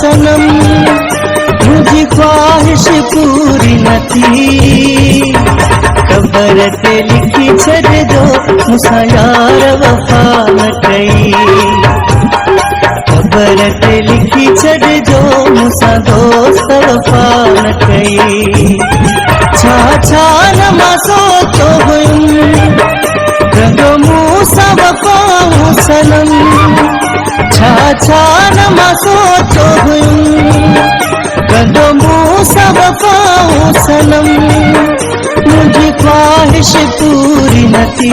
सनम, मुझी ख्वाहिश पूरी न थी। कबर ते लिखी छॾ जो मूंसां यार वफ़ा न कई। कबर ते लिखी छॾ जो मूंसां दोस्त वफ़ा न कई। छा छा न मां सोचो हुयुमि कंदो मूंसां वफ़ा सनम। छा छा न मां सोचो हुयुमि कंदो मूंसां वफ़ा सनम। मुझी ख्वाहिश पूरी न थी।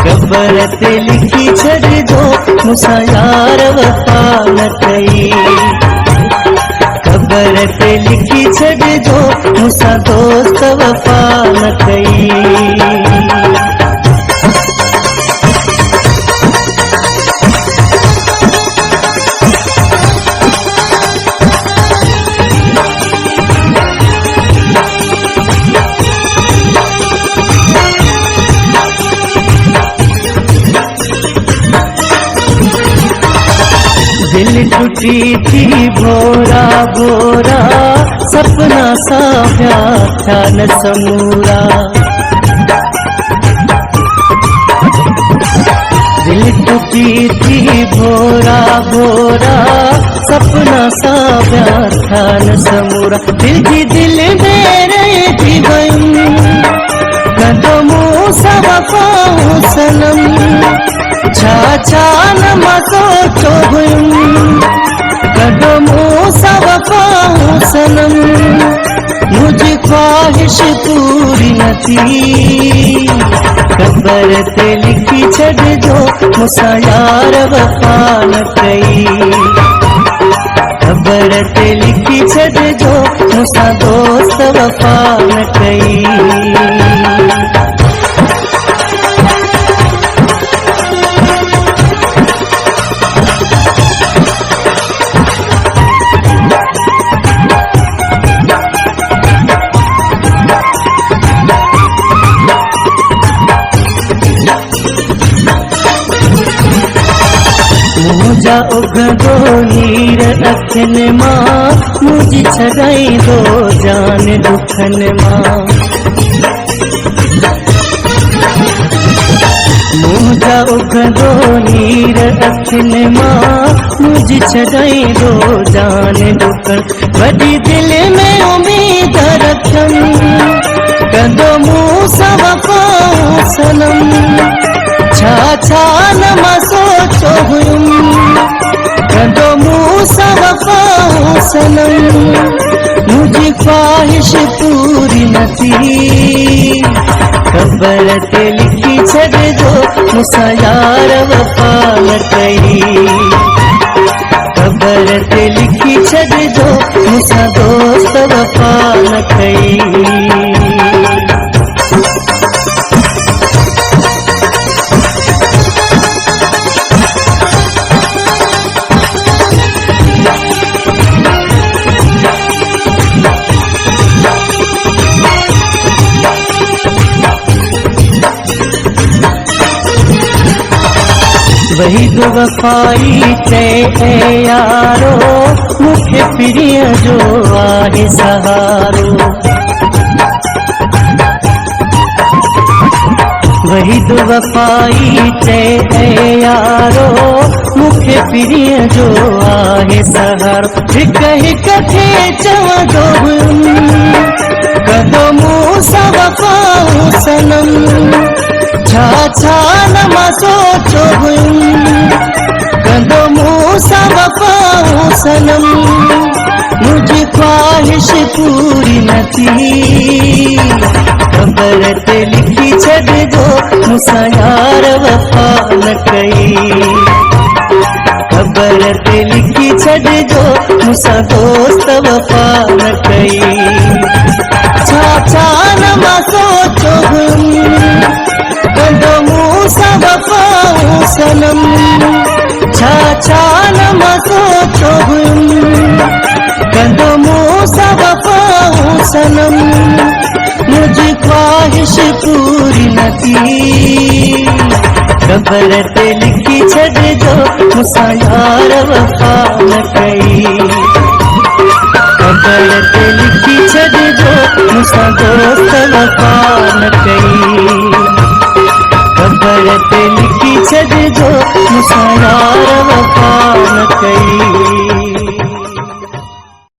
कबर ते लिखी छॾ जो मूंसां यार वफ़ा न कई। कबर ते लिखी छॾ जो मूंसां दोस्त वफ़ा न कई। दिल टूटी थी भोरा भोरा, सपना सा व्याख्या न समूरा। दिल टूटी थी भोरा भोरा, सपना सा व्याख्या न समूरा। दिल जी दिल में रहिजी वयुमि कंदो मूंसां वफ़ा सनम। छा छा न मां सोचो हुयुमि कंदो मूंसां वफ़ा सनम। मुझी ख्वाहिश पूरी न थी। कबर ते लिखी छॾ जो मूंसां यार वफ़ा न कई। कबर ते लिखी छॾ जो मूंसां दोस्त वफ़ा न कई। मुझा उगंदो हीर अखियुनि मां, मुझी छॾाईंदो जान दुखनि मां। मुझा उगंदो हीर अखियुनि मां, मुझी छॾाईंदो जान दुखनि। वॾी दिल में उम्मीद रखियमि कंदो मूंसां वफ़ा सनम। छा छा न मां सोचो हुयुमि कंदो मूंसां वफ़ा सनम। मुझी ख्वाहिश पूरी न थी। कबर ते लिखी छॾ जो मूंसां यार वफ़ा न कई। कबर ते लिखी छॾ जो मूंसां दोस्त वफ़ा न कई। वही तो वफ़ाई चए यारो, मूंखे प्रिय जो आहे सहारो। वही तो वफ़ाई चए यारो, मूंखे प्रिय जो आहे सहारो। हिक हिक खे चवंदो हुयुमि कंदो मूंसां वफ़ा सनम। छा छा न मां सोचो हुयुमि कंदो मूंसां वफ़ा सनम। मुझी ख्वाहिश पूरी न थी। कबर ते लिखी छॾ जो मूंसां यार वफ़ा न कई। कबर ते लिखी छॾ जो मूंसां दोस्त वफ़ा न कई। छा छा न मां सोचो हुयुमि कंदो मूंसां वफ़ा सनम। छा छा न मां सोचो हुयुमि कंदो मूंसां वफ़ा सनम। मुझी ख्वाहिश पूरी न थी। कबर ते लिखी छॾ जो मूंसां यार वफ़ा न कई। कबर ते लिखी छॾिजो मूंसां दोस्त वफ़ा न कई। कबर ते लिखी छॾिजो मूंसां यार वफ़ा न कई।